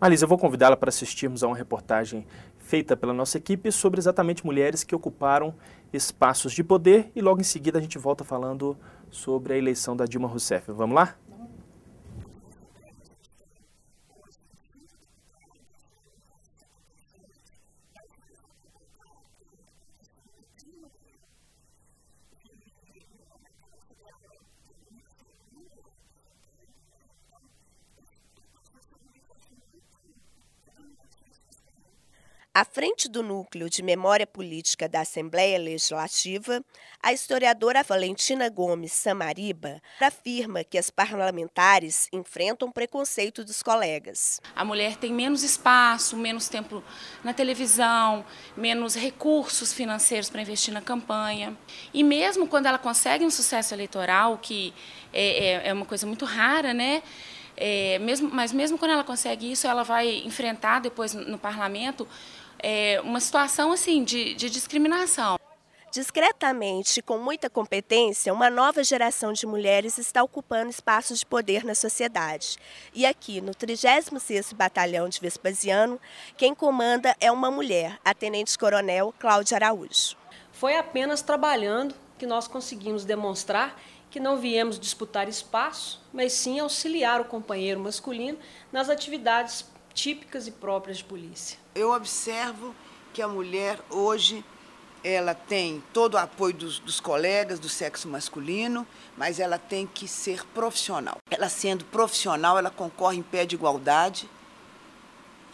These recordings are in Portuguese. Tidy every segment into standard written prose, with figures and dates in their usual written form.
Marlise, eu vou convidá-la para assistirmos a uma reportagem feita pela nossa equipe sobre exatamente mulheres que ocuparam espaços de poder e logo em seguida a gente volta falando sobre a eleição da Dilma Rousseff. Vamos lá? À frente do Núcleo de Memória Política da Assembleia Legislativa, a historiadora Valentina Gomes Samariba afirma que as parlamentares enfrentam preconceito dos colegas. A mulher tem menos espaço, menos tempo na televisão, menos recursos financeiros para investir na campanha. E mesmo quando ela consegue um sucesso eleitoral, que é uma coisa muito rara, né? Mas mesmo quando ela consegue isso, ela vai enfrentar depois no parlamento uma situação assim de discriminação. Discretamente, com muita competência, uma nova geração de mulheres está ocupando espaços de poder na sociedade. E aqui, no 36º Batalhão de Vespasiano, quem comanda é uma mulher, a tenente-coronel Cláudia Araújo. Foi apenas trabalhando que nós conseguimos demonstrar que não viemos disputar espaço, mas sim auxiliar o companheiro masculino nas atividades típicas e próprias de polícia. Eu observo que a mulher hoje ela tem todo o apoio dos colegas do sexo masculino, mas ela tem que ser profissional. Ela sendo profissional, ela concorre em pé de igualdade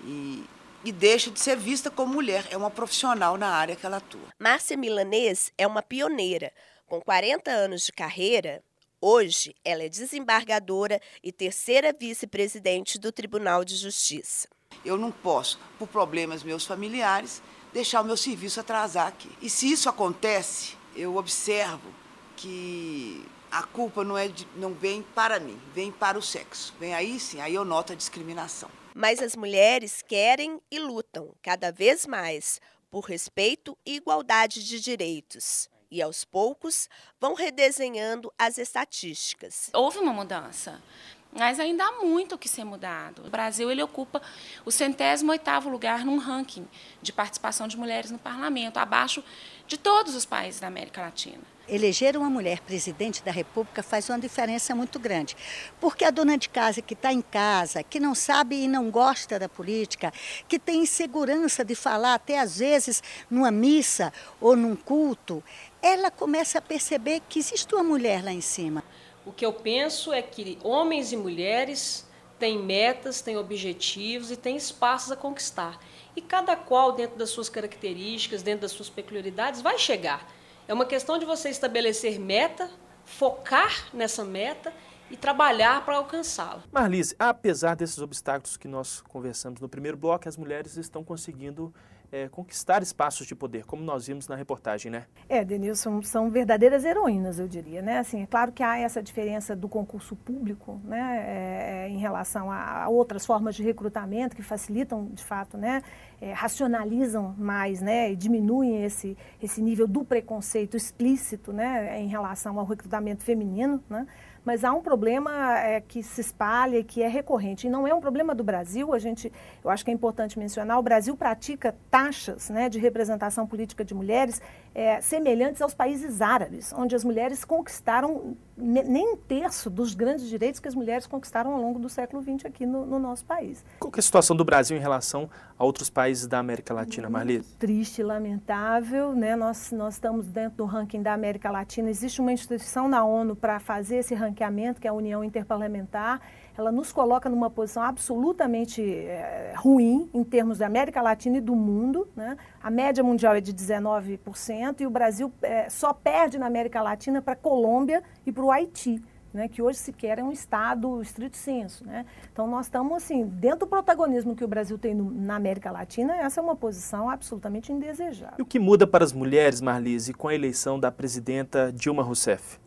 e deixa de ser vista como mulher. É uma profissional na área que ela atua. Márcia Milanês é uma pioneira. Com 40 anos de carreira, hoje ela é desembargadora e terceira vice-presidente do Tribunal de Justiça. Eu não posso, por problemas meus familiares, deixar o meu serviço atrasar aqui. E se isso acontece, eu observo que a culpa não vem para mim, vem para o sexo. Vem aí sim, aí eu noto a discriminação. Mas as mulheres querem e lutam cada vez mais por respeito e igualdade de direitos. E, aos poucos, vão redesenhando as estatísticas. Houve uma mudança, mas ainda há muito o que ser mudado. O Brasil ele ocupa o 108º lugar num ranking de participação de mulheres no parlamento, abaixo de todos os países da América Latina. Eleger uma mulher presidente da República faz uma diferença muito grande, porque a dona de casa que está em casa, que não sabe e não gosta da política, que tem insegurança de falar até às vezes numa missa ou num culto, ela começa a perceber que existe uma mulher lá em cima. O que eu penso é que homens e mulheres têm metas, têm objetivos e têm espaços a conquistar. E cada qual, dentro das suas características, dentro das suas peculiaridades, vai chegar. É uma questão de você estabelecer meta, focar nessa meta e trabalhar para alcançá-la. Marlise, apesar desses obstáculos que nós conversamos no primeiro bloco, as mulheres estão conseguindo conquistar espaços de poder, como nós vimos na reportagem, né? Denilson, são verdadeiras heroínas, eu diria, né? Assim, é claro que há essa diferença do concurso público, né, em relação a outras formas de recrutamento que facilitam, de fato, né, racionalizam mais, né, e diminuem esse nível do preconceito explícito, né, em relação ao recrutamento feminino, né? Mas há um problema que se espalha e que é recorrente. E não é um problema do Brasil, eu acho que é importante mencionar, o Brasil pratica taxas, né, de representação política de mulheres semelhantes aos países árabes, onde as mulheres conquistaram nem um terço dos grandes direitos que as mulheres conquistaram ao longo do século XX aqui no nosso país. Qual que é a situação do Brasil em relação a outros países da América Latina, Marlise? Triste e lamentável, né? Nós estamos dentro do ranking da América Latina. Existe uma instituição na ONU para fazer esse ranqueamento, que é a União Interparlamentar. Ela nos coloca numa posição absolutamente ruim em termos da América Latina e do mundo, né? A média mundial é de 19% e o Brasil só perde na América Latina para a Colômbia e para o Haiti, né, que hoje sequer é um estado estrito sensu, né? Então nós estamos assim, dentro do protagonismo que o Brasil tem na América Latina, essa é uma posição absolutamente indesejável. E o que muda para as mulheres, Marlise, com a eleição da presidenta Dilma Rousseff?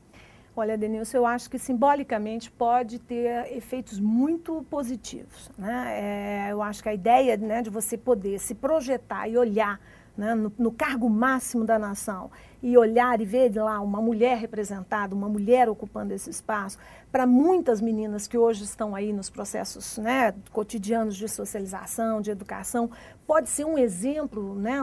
Olha, Denilson, eu acho que simbolicamente pode ter efeitos muito positivos, né? Eu acho que a ideia, né, de você poder se projetar e olhar, né, no cargo máximo da nação, e olhar e ver lá uma mulher representada, uma mulher ocupando esse espaço, para muitas meninas que hoje estão aí nos processos, né, cotidianos de socialização, de educação, pode ser um exemplo, né,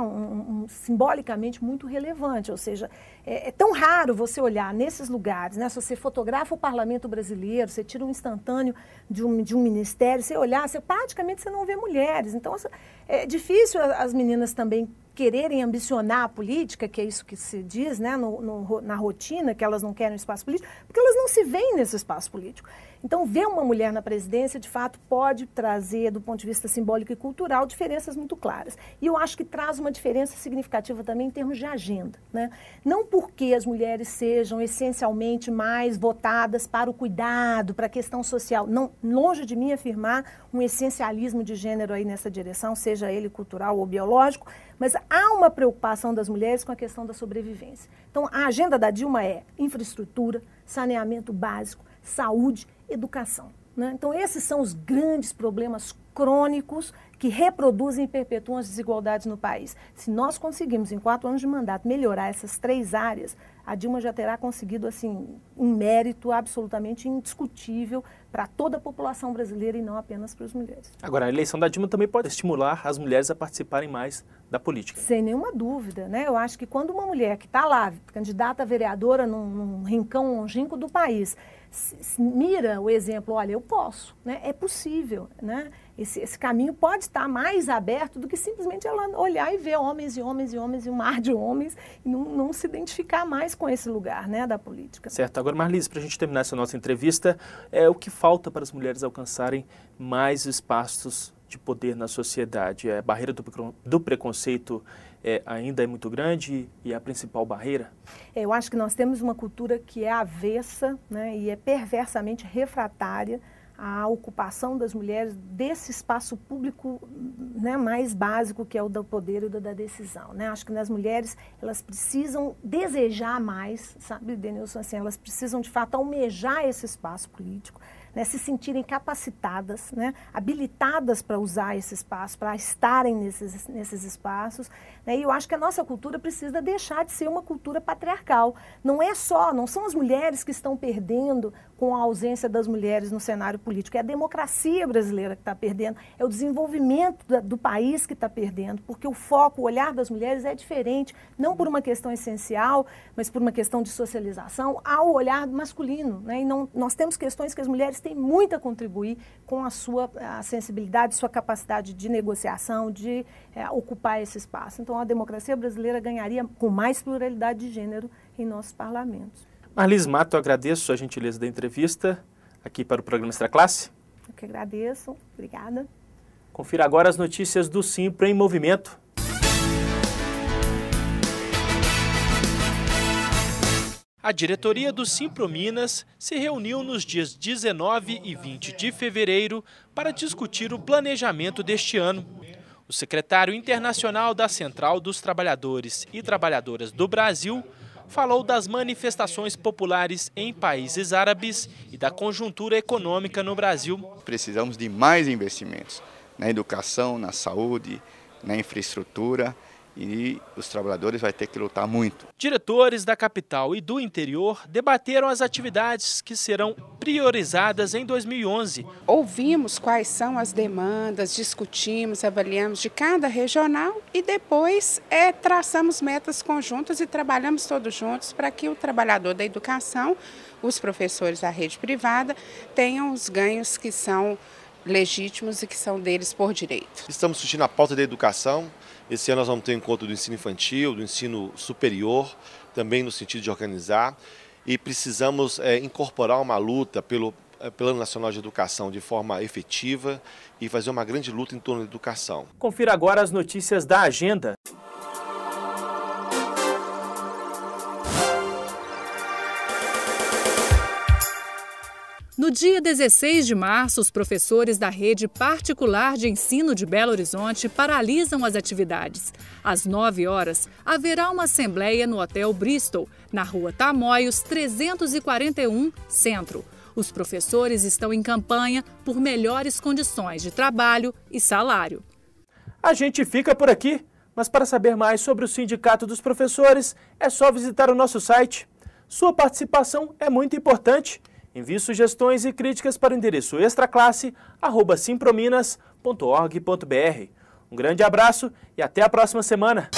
simbolicamente muito relevante. Ou seja, é tão raro você olhar nesses lugares, né, se você fotografa o parlamento brasileiro, você tira um instantâneo de um ministério, você olhar, praticamente você não vê mulheres. Então, é difícil as meninas também quererem ambicionar a política, que é isso que se diz, né, na rotina, que elas não querem um espaço político, porque elas não se veem nesse espaço político. Então, ver uma mulher na presidência, de fato, pode trazer, do ponto de vista simbólico e cultural, diferenças muito claras. E eu acho que traz uma diferença significativa também em termos de agenda, né? Não porque as mulheres sejam essencialmente mais votadas para o cuidado, para a questão social. Não, longe de mim afirmar um essencialismo de gênero aí nessa direção, seja ele cultural ou biológico, mas há uma preocupação das mulheres com a questão da sobrevivência. Então, a agenda da Dilma é infraestrutura, saneamento básico, saúde, educação, né? Então, esses são os grandes problemas crônicos que reproduzem e perpetuam as desigualdades no país. Se nós conseguimos, em 4 anos de mandato, melhorar essas 3 áreas, a Dilma já terá conseguido, assim, um mérito absolutamente indiscutível para toda a população brasileira e não apenas para as mulheres. Agora, a eleição da Dilma também pode estimular as mulheres a participarem mais da política. Sem nenhuma dúvida, né? Eu acho que quando uma mulher que está lá, candidata a vereadora num rincão longínquo do país, mira o exemplo, olha, eu posso, né? É possível, né? Esse caminho pode estar mais aberto do que simplesmente ela olhar e ver homens e homens e homens e um mar de homens e não se identificar mais com esse lugar, né, da política. Certo. Agora, Marlise, para a gente terminar essa nossa entrevista, o que falta para as mulheres alcançarem mais espaços de poder na sociedade? A barreira do preconceito ainda é muito grande e é a principal barreira? Eu acho que nós temos uma cultura que é avessa, né, e é perversamente refratária à ocupação das mulheres desse espaço público, né, mais básico, que é o do poder e da decisão, né? Acho que as mulheres, elas precisam desejar mais, sabe, Denilson, assim, elas precisam de fato almejar esse espaço político, né, se sentirem capacitadas, né, habilitadas para usar esse espaço, para estarem nesses espaços, né, e eu acho que a nossa cultura precisa deixar de ser uma cultura patriarcal. Não são as mulheres que estão perdendo com a ausência das mulheres no cenário político, é a democracia brasileira que está perdendo, é o desenvolvimento do país que está perdendo, porque o foco, o olhar das mulheres é diferente, não por uma questão essencial, mas por uma questão de socialização, ao olhar masculino, né, e nós temos questões que as mulheres têm muito a contribuir com a sensibilidade, sua capacidade de negociação, de ocupar esse espaço. Então, a democracia brasileira ganharia com mais pluralidade de gênero em nossos parlamentos. Marlise Mato, eu agradeço a gentileza da entrevista aqui para o programa Extra Classe. Eu que agradeço. Obrigada. Confira agora as notícias do Simpro em Movimento. A diretoria do Simpro Minas se reuniu nos dias 19 e 20 de fevereiro para discutir o planejamento deste ano. O secretário internacional da Central dos Trabalhadores e Trabalhadoras do Brasil falou das manifestações populares em países árabes e da conjuntura econômica no Brasil. Precisamos de mais investimentos na educação, na saúde, na infraestrutura, e os trabalhadores vão ter que lutar muito. Diretores da capital e do interior debateram as atividades que serão priorizadas em 2011. Ouvimos quais são as demandas, discutimos, avaliamos de cada regional e depois traçamos metas conjuntas e trabalhamos todos juntos para que o trabalhador da educação, os professores da rede privada, tenham os ganhos que são legítimos e que são deles por direito. Estamos discutindo a pauta da educação. Esse ano nós vamos ter um encontro do ensino infantil, do ensino superior, também no sentido de organizar. E precisamos incorporar uma luta pelo Plano Nacional de Educação de forma efetiva e fazer uma grande luta em torno da educação. Confira agora as notícias da agenda. No dia 16 de março, os professores da rede particular de ensino de Belo Horizonte paralisam as atividades. Às 9 horas, haverá uma assembleia no Hotel Bristol, na Rua Tamoios, 341, Centro. Os professores estão em campanha por melhores condições de trabalho e salário. A gente fica por aqui. Mas para saber mais sobre o Sindicato dos Professores, é só visitar o nosso site. Sua participação é muito importante. Envie sugestões e críticas para o endereço extraclasse@simprominas.org.br. Um grande abraço e até a próxima semana!